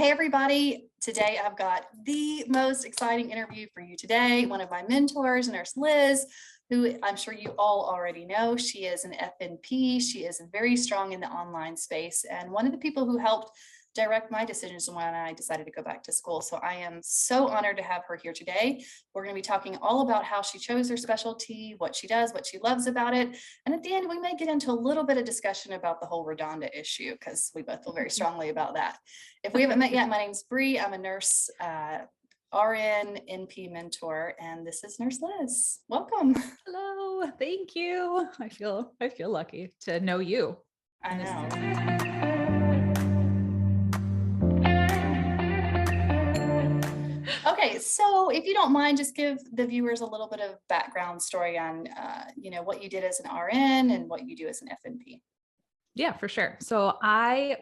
Hey, everybody. Today, I've got the most exciting interview for you today. One of my mentors, Nurse Liz, who I'm sure you all already know. She is an FNP. She is very strong in the online space and one of the people who helped direct my decisions when I decided to go back to school. So I am so honored to have her here today. We're going to be talking all about how she chose her specialty, what she does, what she loves about it. And at the end, we may get into a little bit of discussion about the whole RaDonda issue because we both feel very strongly about that. If we haven't met yet, my name's Bree. I'm a nurse, RN, NP mentor, and this is Nurse Liz. Welcome. Hello, thank you. I feel lucky to know you. I know. Okay, so if you don't mind, just give the viewers a little bit of background story on, what you did as an RN and what you do as an FNP. Yeah, for sure. So I've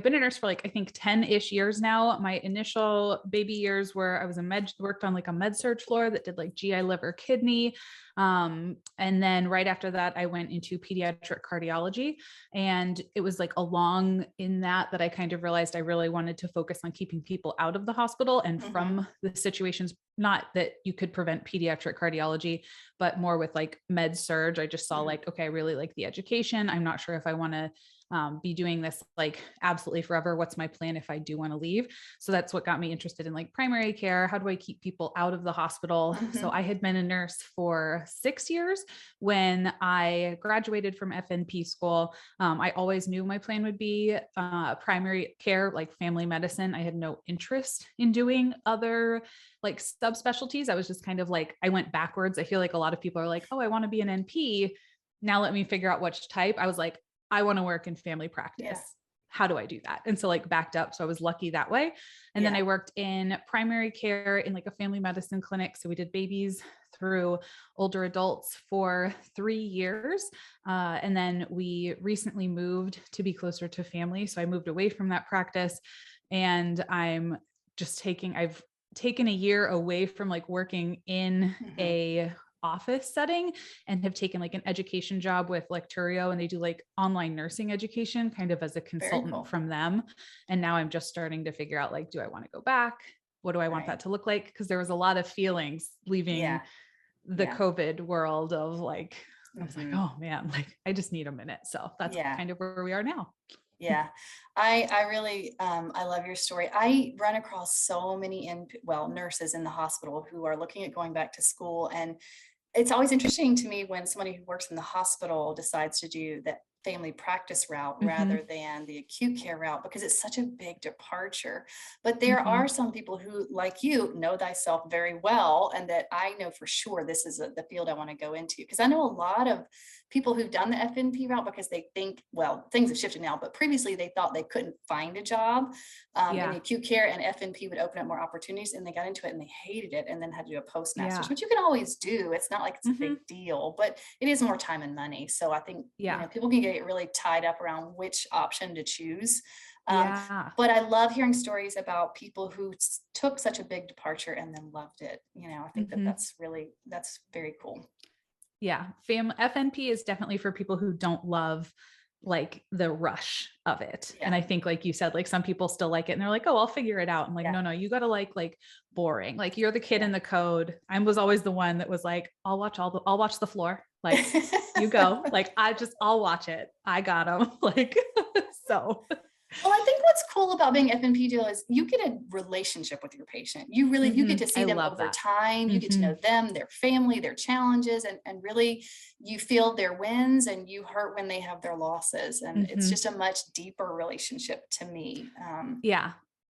been a nurse for I think 10-ish years now. My initial baby years where I was worked on a med surg floor that did GI, liver, kidney. And then right after that, I went into pediatric cardiology, and it was along in that I kind of realized I really wanted to focus on keeping people out of the hospital and from the situations, not that you could prevent pediatric cardiology, but more with med surg. I just saw okay, I really like the education. I'm not sure if I want to be doing this absolutely forever. What's my plan if I do want to leave? So that's what got me interested in primary care. How do I keep people out of the hospital? So I had been a nurse for 6 years when I graduated from FNP school. I always knew my plan would be primary care, family medicine. I had no interest in doing other subspecialties. I was just kind of I went backwards. I feel a lot of people are oh, I want to be an NP. Now let me figure out which type. I was I want to work in family practice. Yeah. How do I do that? And so backed up. So I was lucky that way. And then I worked in primary care in a family medicine clinic. So we did babies through older adults for 3 years. And then we recently moved to be closer to family. So I moved away from that practice, and I've taken a year away from working in a office setting and have taken an education job with Turio, and they do online nursing education kind of as a consultant from them. And now I'm just starting to figure out do I want to go back? What do I want that to look like? Because there was a lot of feelings leaving the COVID world of I was oh man, I just need a minute. So that's kind of where we are now. Yeah, I really, I love your story. I run across so many nurses in the hospital who are looking at going back to school. And it's always interesting to me when somebody who works in the hospital decides to do that family practice route rather than the acute care route, because it's such a big departure. But there are some people who, like you, know thyself very well, and that I know for sure this is the field I want to go into, because I know a lot of people who've done the FNP route because they think, well, things have shifted now, but previously they thought they couldn't find a job in the acute care, and FNP would open up more opportunities, and they got into it and they hated it and then had to do a postmaster's, which you can always do. It's not it's a big deal, but it is more time and money. So I think people can get really tied up around which option to choose. But I love hearing stories about people who took such a big departure and then loved it. I think that's very cool. Yeah. FNP is definitely for people who don't love the rush of it. And I think you said, some people still like it and they're oh, I'll figure it out. I'm no, you got to boring. You're the kid in the code. I was always the one that was I'll watch the floor. You go, I'll watch it. I got them. So. Well, I think what's cool about being FNP deal is you get a relationship with your patient. You really, you get to see them over time. You get to know them, their family, their challenges, and really you feel their wins and you hurt when they have their losses. And it's just a much deeper relationship to me. Yeah.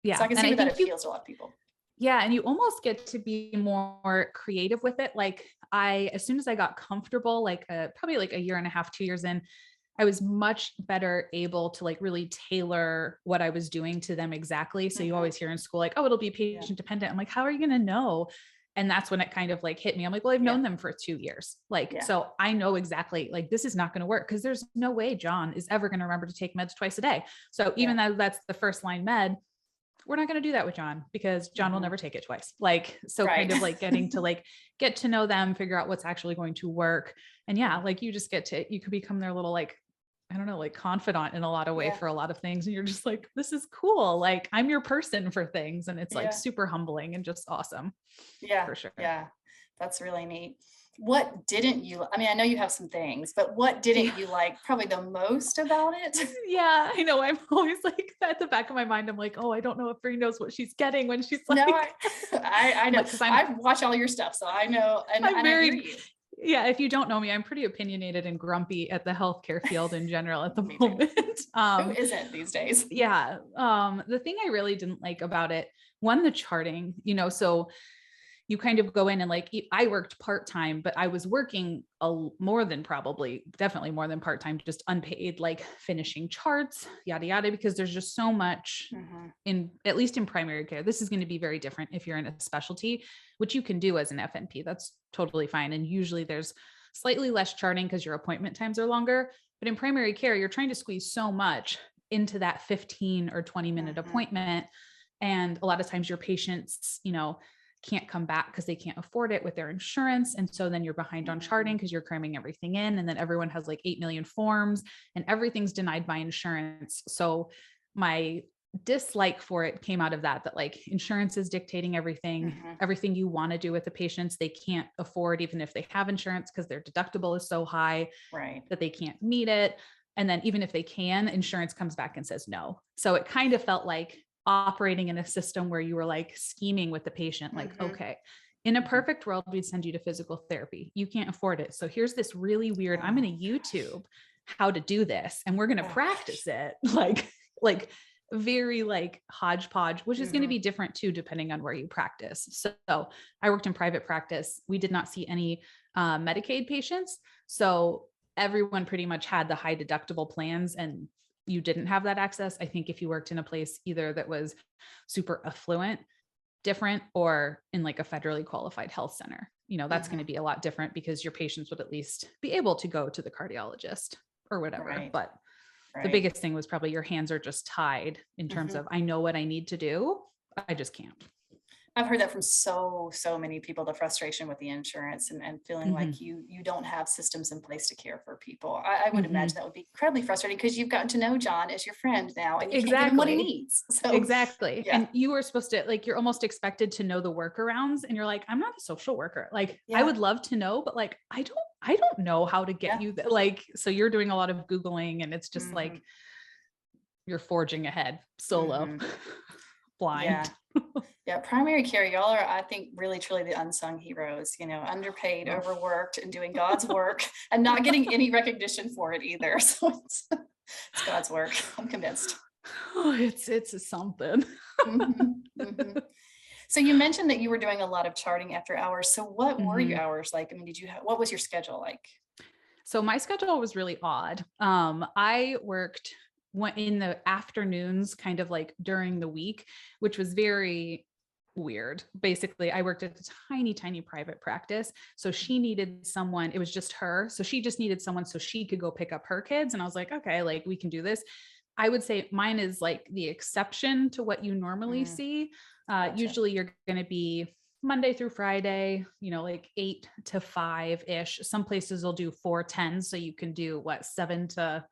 So I can see that it feels to a lot of people. Yeah. And you almost get to be more creative with it. As soon as I got comfortable, probably a year and a half, 2 years in, I was much better able to really tailor what I was doing to them exactly. So you always hear in school, oh, it'll be patient dependent. I'm how are you going to know? And that's when it kind of hit me. I'm well, I've known them for 2 years. So I know exactly this is not going to work, because there's no way John is ever going to remember to take meds twice a day. So even though that's the first line med, we're not going to do that with John, because John will never take it twice. Kind of getting to get to know them, figure out what's actually going to work. And you just you could become their little I don't know, like confidant in a lot of way Yeah. for a lot of things. And you're just like, this is cool. Like I'm your person for things. And it's like Yeah. super humbling and just awesome Yeah. for sure. Yeah. That's really neat. What didn't you, I mean, I know you have some things, but what didn't Yeah. you like probably the most about it? Yeah, I know. I'm always like at the back of my mind. I'm like, oh, I don't know if Bree knows what she's getting when she's No, like, I know. like, because I watch all your stuff, so I know, I'm and I hear very, you. yeah. If you don't know me, I'm pretty opinionated and grumpy at the healthcare field in general at the Me too. moment. Who isn't these days? Yeah. The thing I really didn't like about it, one, the charting, so you kind of go in and like, I worked part-time, but I was working definitely more than part-time, just unpaid, like finishing charts, yada, yada, because there's just so much at least in primary care. This is going to be very different if you're in a specialty, which you can do as an FNP. That's totally fine. And usually there's slightly less charting because your appointment times are longer, but in primary care, you're trying to squeeze so much into that 15 or 20-minute appointment. And a lot of times your patients, can't come back because they can't afford it with their insurance. And so then you're behind on charting because you're cramming everything in. And then everyone has like 8 million forms and everything's denied by insurance. So my dislike for it came out of that like insurance is dictating everything you want to do with the patients. They can't afford, even if they have insurance, because their deductible is so high that they can't meet it. And then even if they can, insurance comes back and says no. So it kind of felt like operating in a system where you were like scheming with the patient, like, okay, in a perfect world, we'd send you to physical therapy. You can't afford it. So here's this really weird, I'm going to YouTube how to do this. And we're going to practice it like very like hodgepodge, which is going to be different too, depending on where you practice. So I worked in private practice. We did not see any Medicaid patients. So everyone pretty much had the high deductible plans and you didn't have that access. I think if you worked in a place either that was super affluent, different, or in like a federally qualified health center, that's going to be a lot different because your patients would at least be able to go to the cardiologist or whatever. But the biggest thing was probably your hands are just tied in terms of, I know what I need to do. I just can't. I've heard that from so many people, the frustration with the insurance and feeling like you don't have systems in place to care for people. I would imagine that would be incredibly frustrating because you've gotten to know John as your friend now and you can't give him what he needs. So exactly. Yeah. And you were supposed to, like, you're almost expected to know the workarounds and you're like, I'm not a social worker. Like, I would love to know, but like, I don't know how to get you like, so you're doing a lot of Googling and it's just like, you're forging ahead solo, blind. Yeah, primary care, y'all are, I think, really truly the unsung heroes, underpaid, overworked, and doing God's work and not getting any recognition for it either. So it's God's work. I'm convinced. Oh, it's something. So you mentioned that you were doing a lot of charting after hours. So what were your hours like? I mean, what was your schedule like? So my schedule was really odd. I worked in the afternoons, kind of like during the week, which was very weird. Basically, I worked at a tiny private practice. So she needed someone, it was just her. So she just needed someone so she could go pick up her kids. And I was like, okay, like we can do this. I would say mine is like the exception to what you normally see. Gotcha. Usually you're going to be Monday through Friday, like 8 to 5-ish. Some places will do 4-10. So you can do 7 to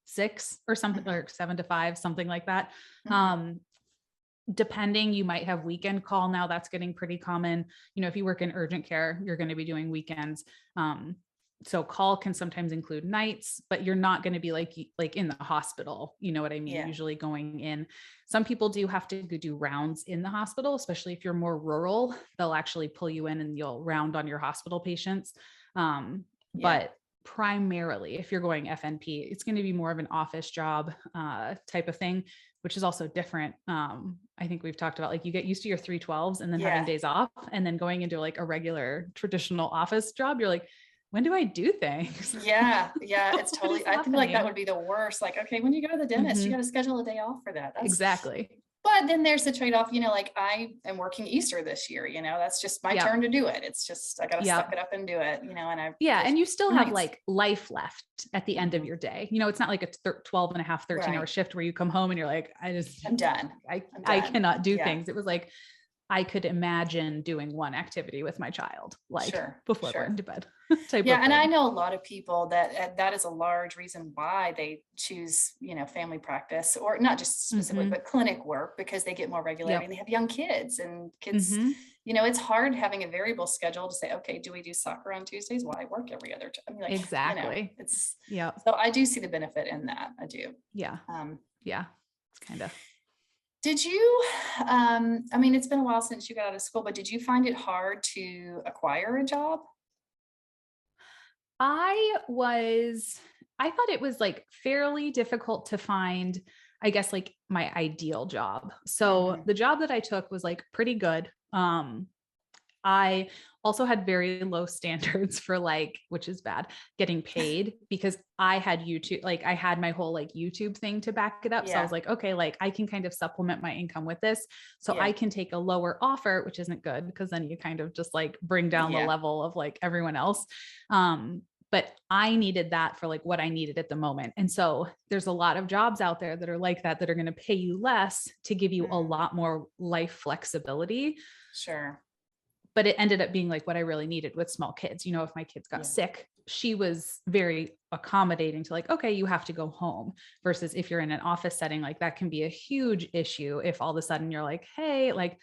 6 or something, or 7 to 5, something like that. Depending, you might have weekend call. Now that's getting pretty common. If you work in urgent care, you're going to be doing weekends. So call can sometimes include nights, but you're not going to be like in the hospital. You know what I mean? Yeah. Usually going in. Some people do have to do rounds in the hospital, especially if you're more rural. They'll actually pull you in and you'll round on your hospital patients. But primarily, if you're going FNP, it's going to be more of an office job type of thing, which is also different. I think we've talked about, like, you get used to your 312s and then having days off, and then going into like a regular traditional office job, you're like, when do I do things? Yeah. It's totally, I feel like that would be the worst. Like, okay, when you go to the dentist, you got to schedule a day off for that. Exactly. But then there's the trade-off, like I am working Easter this year, that's just my turn to do it. It's just, I got to suck it up and do it, and you still have like life left at the end of your day. It's not like a 12 and a half, 13 hour shift where you come home and you're like, I'm done. I cannot do things. It was like, I could imagine doing one activity with my child, like Sure, before sure. going to bed type Yeah, of and I thing. know a lot of people that that is a large reason why they choose, family practice, or not just specifically, Hmm. but clinic work, because they get more regularity and Yep. they have young kids, and kids, Hmm. it's hard having a variable schedule to say, okay, do we do soccer on Tuesdays? Well, I work every other time. I mean, like, Exactly. it's, Yep. so I do see the benefit in that. I do. Yeah. Um, Yeah. It's kind of, did you, I mean, it's been a while since you got out of school, but did you find it hard to acquire a job? I was, I thought it was like fairly difficult to find, I guess, like my ideal job. So Hmm. the job that I took was like pretty good. I also had very low standards for like, which is bad, getting paid because I had YouTube, like I had my whole like YouTube thing to back it up. So I was Yeah, like, okay, like I can kind of supplement my income with this. So yeah, I can take a lower offer, which isn't good because then you kind of just like bring down the yeah, level of like everyone else. But I needed that for like what I needed at the moment. And so there's a lot of jobs out there that are like that are going to pay you less to give you a mm, lot more life flexibility, sure, but it ended up being like what I really needed with small kids. If my kids got yeah, sick, she was very accommodating to like, okay, you have to go home versus if you're in an office setting, like that can be a huge issue. If all of a sudden you're like, hey, like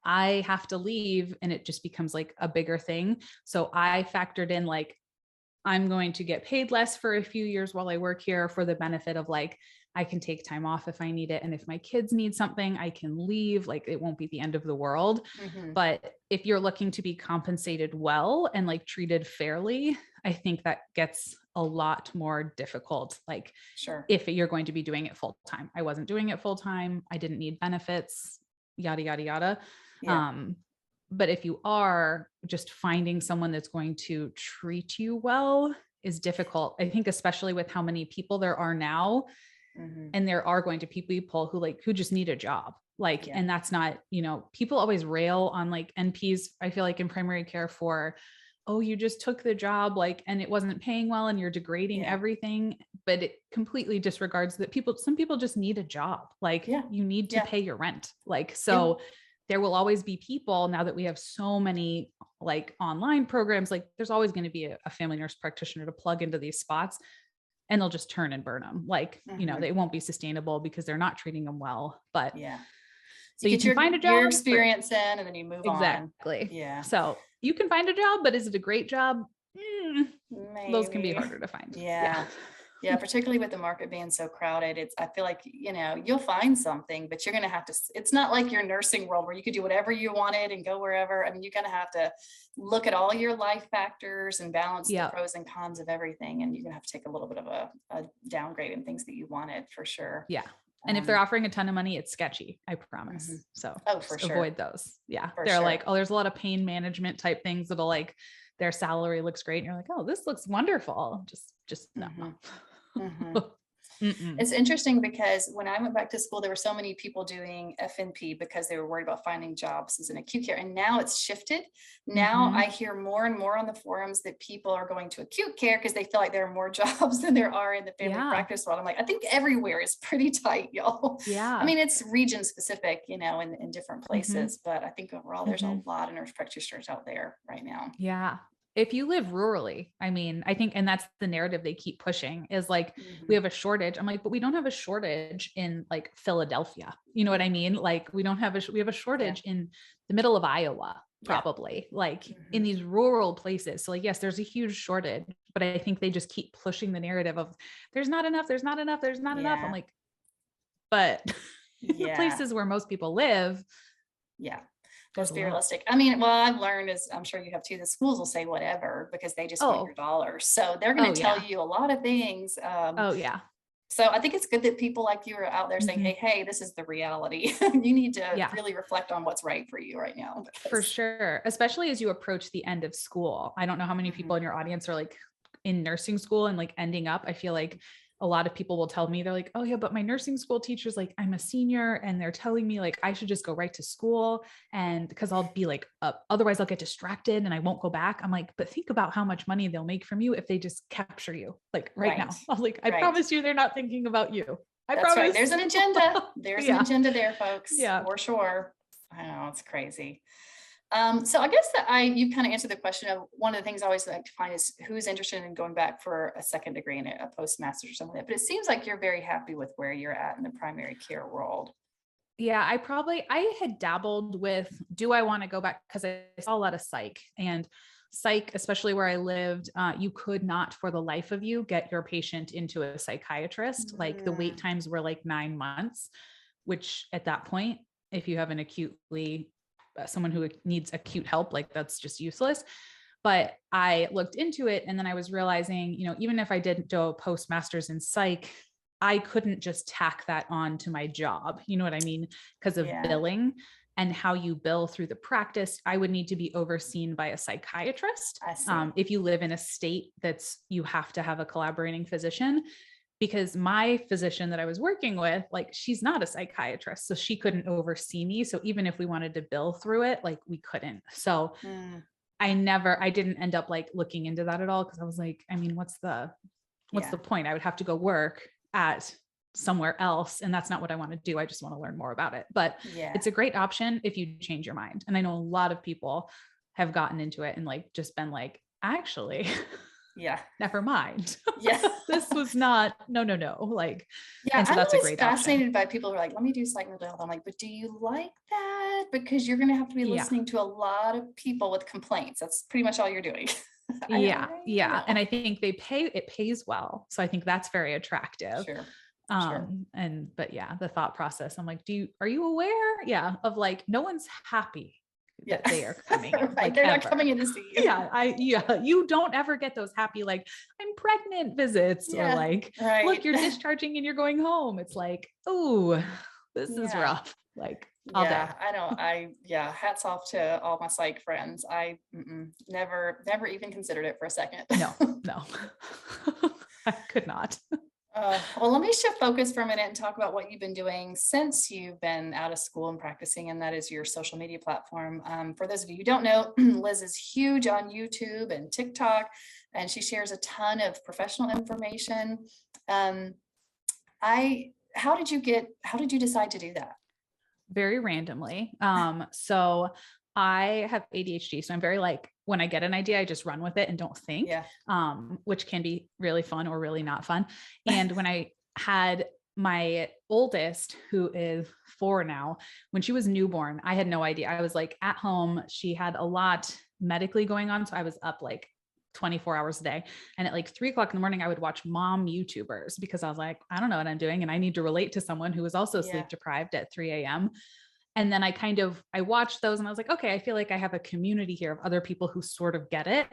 I have to leave and it just becomes like a bigger thing. So I factored in like, I'm going to get paid less for a few years while I work here for the benefit of like, I can take time off if I need it. And if my kids need something, I can leave. Like it won't be the end of the world. hmm, But if you're looking to be compensated well and like treated fairly, I think that gets a lot more difficult. Like sure, if you're going to be doing it full time, I wasn't doing it full time. I didn't need benefits, yada, yada, yada. yeah, Um, but if you are just finding someone that's going to treat you well is difficult. I think, especially with how many people there are now, hmm, and there are going to be people who just need a job. Like, yeah, and that's not, people always rail on like NPs, I feel like in primary care for, oh, you just took the job, like, and it wasn't paying well and you're degrading yeah, everything. But it completely disregards that some people just need a job. Like yeah, you need to yeah, pay your rent. Like, yeah, so there will always be people now that we have so many like online programs, like there's always going to be a family nurse practitioner to plug into these spots and they'll just turn and burn them. Like, hmm, they won't be sustainable because they're not treating them well. But yeah. so You you get can find a your job, but experience in, and then you move on. exactly. Yeah, So you can find a job, but is it a great job? Those can be maybe. harder to find. Yeah. Yeah. Yeah, particularly with the market being so crowded, I feel like, you'll find something, but you're going to have to, it's not like your nursing world where you could do whatever you wanted and go wherever. I mean, you're going to have to look at all your life factors and balance the Yeah. pros and cons of everything. And you're going to have to take a little bit of a downgrade in things that you wanted, for sure. Yeah. And if they're Um, offering a ton of money, it's sketchy, I mhm. promise. So Oh, for just sure. avoid those. Yeah. For They're like, sure. oh, there's a lot of pain management type things that'll like their salary looks great. And you're like, oh, this looks wonderful. Just no. Hmm. Hmm. Mm-mm. It's interesting because when I went back to school, there were so many people doing FNP because they were worried about finding jobs as an acute care. And now it's shifted. Now Mm-hmm. I hear more and more on the forums that people are going to acute care because they feel like there are more jobs than there are in the family Yeah. practice world. I'm like, I think everywhere is pretty tight, y'all. I Yeah. mean, it's region specific, in different Mm-hmm. places, but I think overall there's a Mm-hmm. lot of nurse practitioners out there right now. Yeah. If you live rurally, I mean, I think, and that's the narrative they keep pushing is like, we Mhm. have a shortage. I'm like, but we don't have a shortage in like Philadelphia. You know what I mean? Like we don't have we have a Yeah. shortage in the middle of Iowa, Yeah. probably like in Mhm. these rural places. So like, yes, there's a huge shortage, but I think they just keep pushing the narrative of there's not enough, there's not enough, there's not enough. I'm Yeah. like, but in the Yeah. places where most people live, Yeah. there's Let's a be lot. realistic. I mean, what I've learned is, I'm sure you have too, the schools will say whatever because they just want your Oh, dollars. So they're going oh to tell yeah. you a lot of things. Oh yeah. So I think it's good that people like you are out there saying, Mhm. hey, this is the reality. You need to Yeah. really reflect on what's right for you right now. For Because sure, especially as you approach the end of school. I don't know how many Mhm. people in your audience are like in nursing school and like ending up. I feel like a lot of people will tell me they're like, "Oh yeah, but my nursing school teacher's like I'm a senior and they're telling me like I should just go right to school and because I'll be like otherwise I'll get distracted and I won't go back." I'm like, "But think about how much money they'll make from you if they just capture you like right Right. now." I was like, "I Right. promise you they're not thinking about you. I That's right. promise." There's an agenda. There's an Yeah. agenda there, folks, Yeah. for sure. I know, it's crazy. So I guess that you kind of answered the question of one of the things I always like to find is who's interested in going back for a second degree in a postmaster's or something like that. But it seems like you're very happy with where you're at in the primary care world. Yeah, I had dabbled with, do I want to go back? Because I saw a lot of psych, especially where I lived, you could not for the life of you get your patient into a psychiatrist. Like the wait times were like 9 months, which at that point, if you have an acutely, someone who needs acute help, like that's just useless. But I looked into it and then I was realizing, even if I didn't do a postmaster's in psych, I couldn't just tack that on to my job. You know what I mean? Because of Yeah, billing and how you bill through the practice, I would need to be overseen by a psychiatrist. I see. If you live in a state you have to have a collaborating physician, because my physician that I was working with, like, she's not a psychiatrist, so she couldn't oversee me. So even if we wanted to bill through it, like we couldn't. So Mm, I didn't end up like looking into that at all. Cause I was like, I mean, what's the yeah, point? I would have to go work at somewhere else. And that's not what I want to do. I just want to learn more about it, but yeah, it's a great option if you change your mind. And I know a lot of people have gotten into it and like, just been like, actually, yeah, never mind. yeah. This was not, no. Like, Yeah, and so I'm that's a always great option. fascinated by people who are like, let me do psych mental health. I'm like, but do you like that? Because you're going to have to be Yeah. listening to a lot of people with complaints. That's pretty much all you're doing. Yeah. I Yeah. And know. I think it pays well. So I think that's very attractive. Sure. Sure. But yeah, the thought process, I'm like, are you aware? Yeah. Of like, no one's happy Yeah. that they are coming in, Right. like They're not ever. coming in to see you. Yeah, you don't ever get those happy, like, I'm pregnant visits, or Yeah. like, look, Right. you're discharging and you're going home. It's like, oh, this is Yeah. rough. Like all day. Yeah. I know. Yeah. Hats off to all my psych friends. Never even considered it for a second. No. I could not. Well, let me shift focus for a minute and talk about what you've been doing since you've been out of school and practicing, and that is your social media platform. For those of you who don't know, Liz is huge on YouTube and TikTok, and she shares a ton of professional information. Um, how did you decide to do that? Very randomly. So I have ADHD. So I'm very like, when I get an idea, I just run with it and don't think, Yeah. which can be really fun or really not fun. And when I had my oldest, who is 4 now, when she was newborn, I had no idea. I was like at home. She had a lot medically going on. So I was up like 24 hours a day. And at like 3 o'clock in the morning, I would watch mom YouTubers because I was like, I don't know what I'm doing. And I need to relate to someone who was also Yeah. sleep deprived at 3 a.m. And then I watched those and I was like, okay, I feel like I have a community here of other people who sort of get it.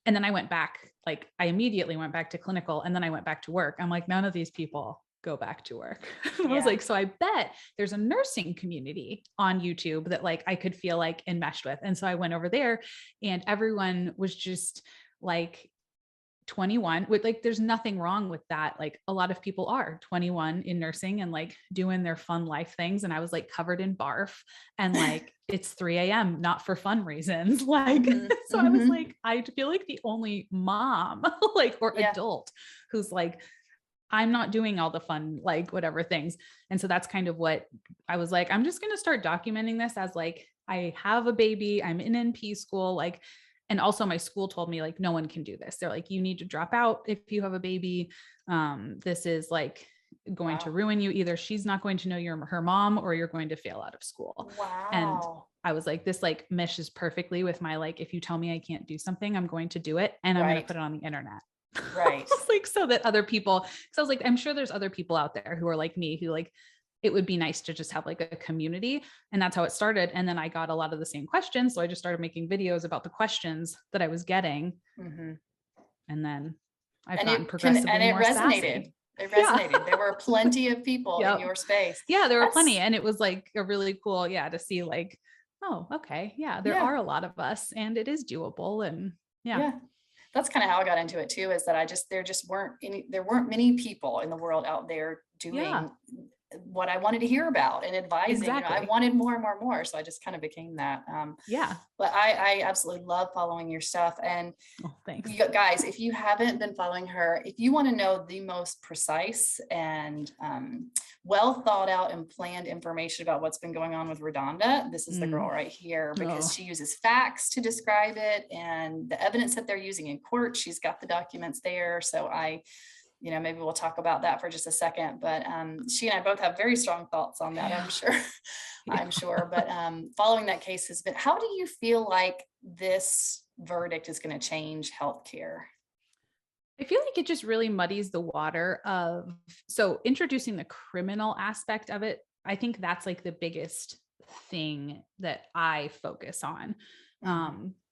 And then I went back, like I immediately went back to clinical, and then I went back to work. I'm like, none of these people go back to work. I was Yeah. like, so I bet there's a nursing community on YouTube that like I could feel like enmeshed with. And so I went over there and everyone was just like 21 with like, there's nothing wrong with that. Like a lot of people are 21 in nursing and like doing their fun life things. And I was like covered in barf and like, it's 3 a.m. not for fun reasons. Like, so I was like, I feel like the only mom like, or adult who's like, I'm not doing all the fun, like whatever things. And so that's kind of what I was like, I'm just going to start documenting this as like, I have a baby, I'm in NP school, like, and also my school told me like, no one can do this. They're like, you need to drop out if you have a baby. This is like going to ruin you. Either she's not going to know you're her mom or you're going to fail out of school. Wow. And I was like, this like meshes perfectly with my, like, if you tell me I can't do something, I'm going to do it. And I'm going to put it on the internet. Right. Like, so that other people, cause I was like, I'm sure there's other people out there who are like me, who like, it would be nice to just have like a community. And that's how it started. And then I got a lot of the same questions. So I just started making videos about the questions that I was getting. And then I've gotten progressively more sassy. It resonated. There were plenty of people in your space. Yeah, there were plenty. And it was like a really cool, to see like, oh, okay. Yeah, there are a lot of us and it is doable. And that's kind of how I got into it too, is that there weren't many people in the world out there doing what I wanted to hear about and advising. You know, I Exactly. wanted more and more and more. So I just kind of became that. Yeah. But I absolutely love following your stuff. And Oh, thanks. you guys, if you haven't been following her, if you want to know the most precise and well thought out and planned information about what's been going on with RaDonda, this is the girl right here, because Oh. she uses facts to describe it and the evidence that they're using in court. She's got the documents there. So you know, maybe we'll talk about that for just a second, but she and I both have very strong thoughts on that, I'm sure. I'm sure. But following that case has been, how do you feel like this verdict is going to change healthcare? I feel like it just really muddies the water of, so introducing the criminal aspect of it, I think that's like the biggest thing that I focus on.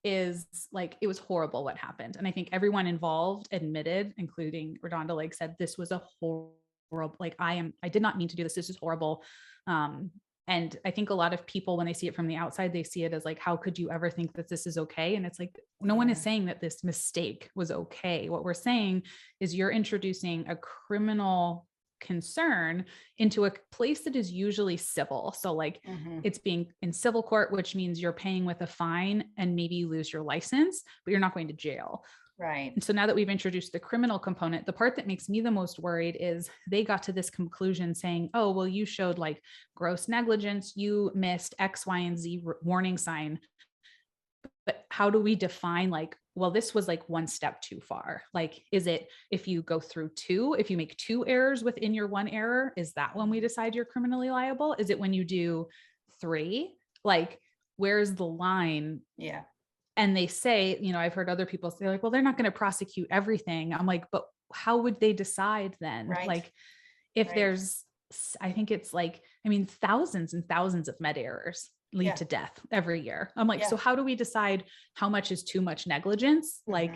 Is like, it was horrible what happened. And I think everyone involved admitted, including RaDonda, like said, this was a horrible, like I did not mean to do this. This is horrible. And I think a lot of people, when they see it from the outside, they see it as like, how could you ever think that this is okay? And it's like, no one is saying that this mistake was okay. What we're saying is you're introducing a criminal concern into a place that is usually civil. So like it's being in civil court, which means you're paying with a fine and maybe you lose your license, but you're not going to jail. Right. And so now that we've introduced the criminal component, the part that makes me the most worried is they got to this conclusion saying, oh, well, you showed like gross negligence, you missed X, Y, and Z warning sign. But how do we define like, well, this was like one step too far? Like, is it if you go through two, if you make two errors within your one error, is that when we decide you're criminally liable? Is it when you do three? Like, where's the line? Yeah. And they say, you know, I've heard other people say like, well, they're not going to prosecute everything. I'm like, but how would they decide then? Right. Like if there's, I think it's like, I mean, thousands and thousands of med errors lead to death every year. I'm like, so how do we decide how much is too much negligence? Like,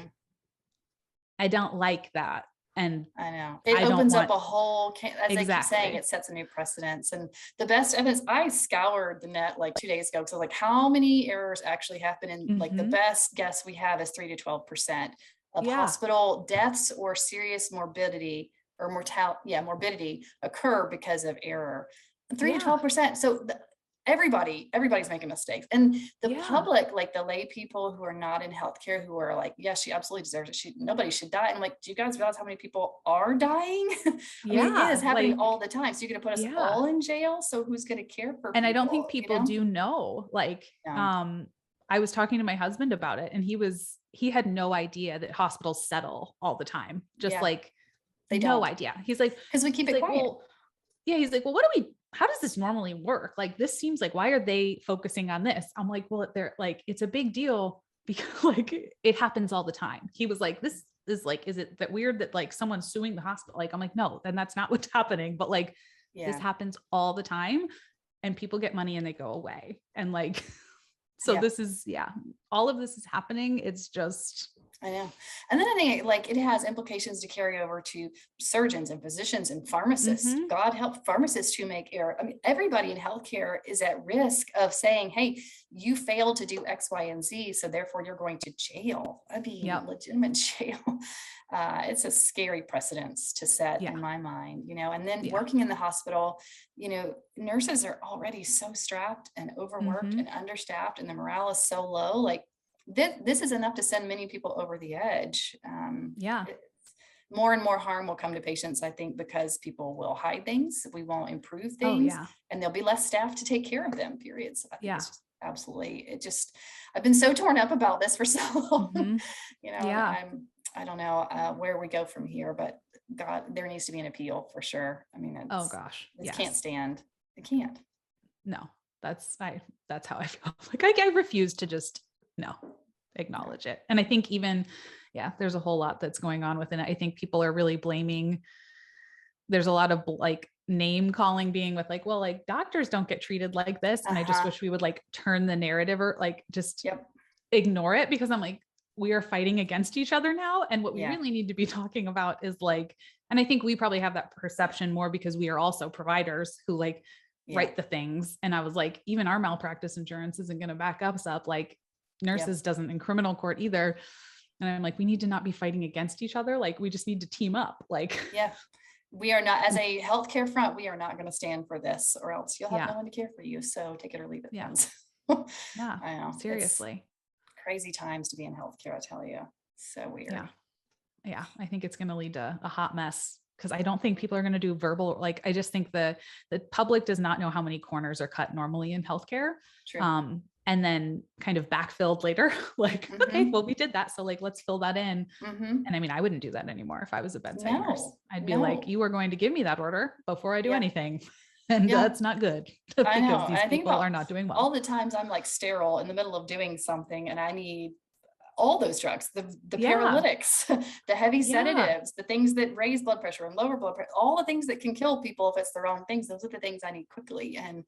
I don't like that. And I know it opens up a whole, as I keep saying, it sets a new precedence. And the best evidence, I scoured the net like 2 days ago. So like how many errors actually happen? And like the best guess we have is 3 to 12% of hospital deaths or serious morbidity or morbidity occur because of error. 3 to 12%. So everybody's making mistakes, and the public, like the lay people who are not in healthcare, who are like, yes, she absolutely deserves it, nobody should die. And I'm like, do you guys realize how many people are dying? I mean, it is happening like, all the time. So you're gonna put us all in jail, so who's gonna care for people? And I don't think people do know, like I was talking to my husband about it, and he had no idea that hospitals settle all the time, just like they no idea. He's like, because we keep it quiet. Well, he's like, well, how does this normally work? Like, this seems like, why are they focusing on this? I'm like, well, they're like, it's a big deal because like it happens all the time. He was like, this is like, is it that weird that like someone's suing the hospital? Like, I'm like, no, then that's not what's happening. But like, this happens all the time and people get money and they go away. And like, so this is, all of this is happening. It's just, I know. And then I think like it has implications to carry over to surgeons and physicians and pharmacists. God help pharmacists who make error. I mean, everybody in healthcare is at risk of saying, hey, you failed to do X, Y, and Z, so therefore you're going to jail. I mean, legitimate jail. It's a scary precedence to set in my mind, you know. And then working in the hospital, you know, nurses are already so strapped and overworked and understaffed, and the morale is so low. Like, this is enough to send many people over the edge. More and more harm will come to patients, I think, because people will hide things. We won't improve things, and there'll be less staff to take care of them, period. So I think it's just absolutely, I've been so torn up about this for so long, you know, I don't know where we go from here, but God, there needs to be an appeal for sure. I mean, this can't stand. It can't. No, that's how I feel. Like I refuse to just acknowledge it. And I think even, there's a whole lot that's going on within it. I think people are really blaming. There's a lot of like name calling being with like, well, like doctors don't get treated like this. And I just wish we would like turn the narrative or like just ignore it, because I'm like, we are fighting against each other now. And what we really need to be talking about is like, and I think we probably have that perception more because we are also providers who like write the things. And I was like, even our malpractice insurance isn't going to back us up. Like, nurses doesn't in criminal court either. And I'm like, we need to not be fighting against each other. Like, we just need to team up. Like, We are not, as a healthcare front, we are not going to stand for this, or else you'll have Yeah. no one to care for you. So take it or leave it, Yeah. friends. Yeah. I know. It's Seriously. crazy times to be in healthcare, I tell you. So weird. Yeah. Yeah. I think it's going to lead to a hot mess, because I don't think people are going to do verbal. Like, I just think the public does not know how many corners are cut normally in healthcare. True. And then kind of backfilled later, like, okay, well, we did that. So like, let's fill that in. Mm-hmm. And I mean, I wouldn't do that anymore if I was a bedside nurse. No, I'd be like, no. you are going to give me that order before I do Yeah. anything. And Yeah. that's not good I know. because And these I think people about are not doing well. all the times I'm like sterile in the middle of doing something and I need all those drugs, the Yeah. paralytics, the heavy Yeah. sedatives, the things that raise blood pressure and lower blood pressure, all the things that can kill people if it's the wrong things. Those are the things I need quickly. And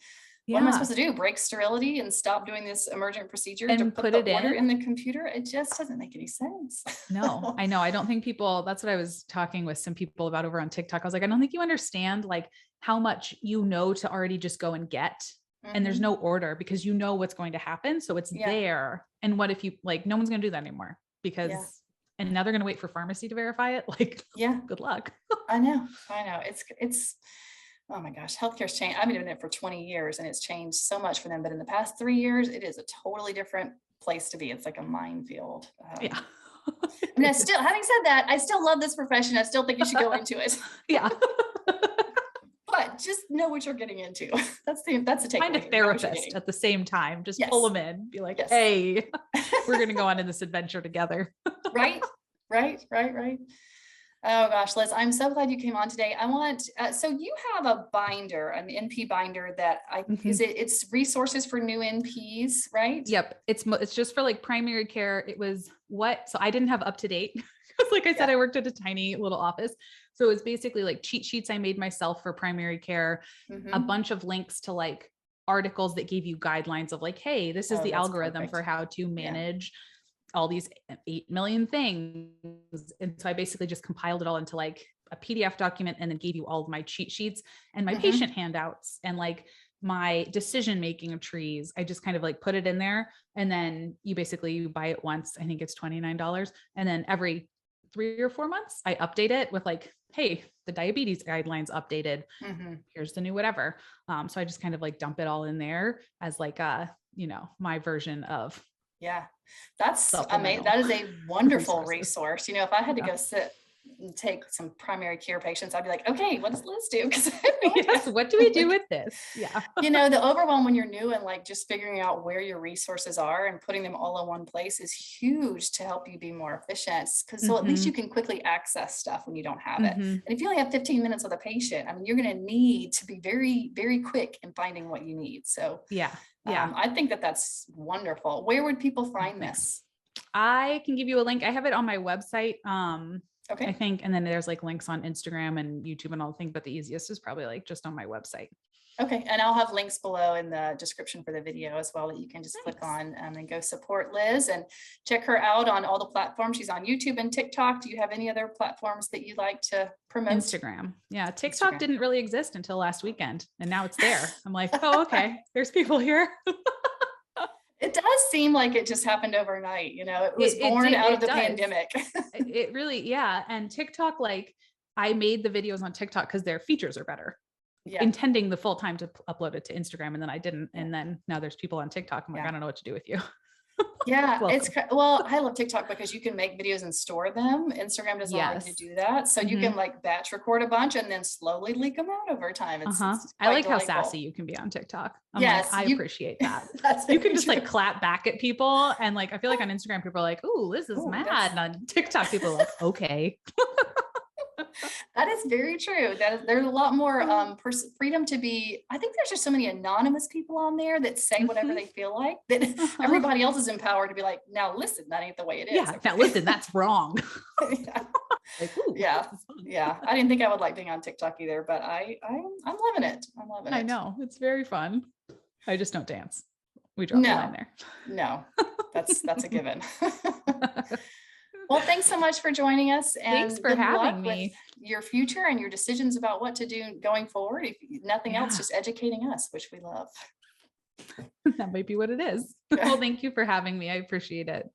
what am I supposed to do? Break sterility and stop doing this emergent procedure to And put put the it order in? in the computer? It just doesn't make any sense. No, I know. I don't think people, that's what I was talking with some people about over on TikTok. I was like, I don't think you understand like how much you know to already just go and get. And there's Mhm. no order because you know what's going to happen. So it's Yeah. there. And what if you like, no one's going to do that anymore because, Yeah. and now they're going to wait for pharmacy to verify it. Like, Yeah, good luck. I know. It's, oh my gosh, healthcare's changed. I've been doing it for 20 years and it's changed so much for them. But in the past 3 years, it is a totally different place to be. It's like a minefield. Yeah. I mean, having said that, I still love this profession. I still think you should go into it, Yeah. but just know what you're getting into. That's the takeaway. Find a Know what you're therapist getting. at the same time. Just Yes. pull them in. Be like, Yes. hey, we're going to go on in this adventure together. Right. Oh gosh, Liz, I'm so glad you came on today. I want, so you have a binder, an NP binder that it's resources for new NPs, right? Yep. It's just for like primary care. So I didn't have up to date. Because like I said, I worked at a tiny little office. So it was basically like cheat sheets I made myself for primary care, a Mhm. bunch of links to like articles that gave you guidelines of like, hey, this is Oh, the that's algorithm perfect. for how to manage all these 8 million things. And so I basically just compiled it all into like a PDF document and then gave you all of my cheat sheets and my Mhm. patient handouts and like my decision-making of trees. I just kind of like put it in there. And then you buy it once. I think it's $29. And then every 3 or 4 months, I update it with like, hey, the diabetes guidelines updated. Mhm. Here's the new whatever. So I just kind of like dump it all in there as like my version of Yeah, that's supplemental amazing. That is a wonderful resources. resource. If I had to Yeah. go sit and take some primary care patients, I'd be like, okay, what does Liz do? Because I have no Yes, idea. what do we do with this? Yeah. The overwhelm when you're new and like just figuring out where your resources are and putting them all in one place is huge to help you be more efficient. So at least you can quickly access stuff when you don't have it. Mhm. And if you only have 15 minutes with a patient, I mean, you're going to need to be very, very quick in finding what you need. So Yeah. I think that's wonderful. Where would people find Thanks. this? I can give you a link. I have it on my website. Okay. I think, and then there's like links on Instagram and YouTube and all the things, but the easiest is probably like just on my website. Okay. And I'll have links below in the description for the video as well that you can just click on and go support Liz and check her out on all the platforms. She's on YouTube and TikTok. Do you have any other platforms that you like to promote? Instagram. Yeah. TikTok Instagram. didn't really exist until last weekend and now it's there. I'm like, oh, okay. There's people here. It does seem like it just happened overnight. It was born out of the pandemic. It really, yeah. And TikTok, like I made the videos on TikTok because their features are better. Yeah. Intending the full time to upload it to Instagram, and then I didn't. And then now there's people on TikTok. I'm like, I don't know what to do with you. Yeah, Welcome. I love TikTok because you can make videos and store them. Instagram doesn't allow you to do that. So you can like batch record a bunch and then slowly leak them out over time. It's I like delightful. how sassy you can be on TikTok. Yes, I appreciate that. That's You can just true. like clap back at people. And like, I feel like on Instagram, people are like, ooh, Liz is mad. And on TikTok, people are like, okay. That is very true. There's a lot more freedom to be. I think there's just so many anonymous people on there that say whatever they feel like that everybody else is empowered to be like, now listen, that ain't the way it is. Yeah. Now listen, that's wrong. Yeah. Like, ooh, Yeah. I didn't think I would like being on TikTok either, but I'm loving it. I'm loving it. I know it's very fun. I just don't dance. We draw the line there. No, that's a given. Well, thanks so much for joining us. And thanks for having me. With your future and your decisions about what to do going forward. If nothing else, just educating us, which we love. That might be what it is. Well, thank you for having me. I appreciate it.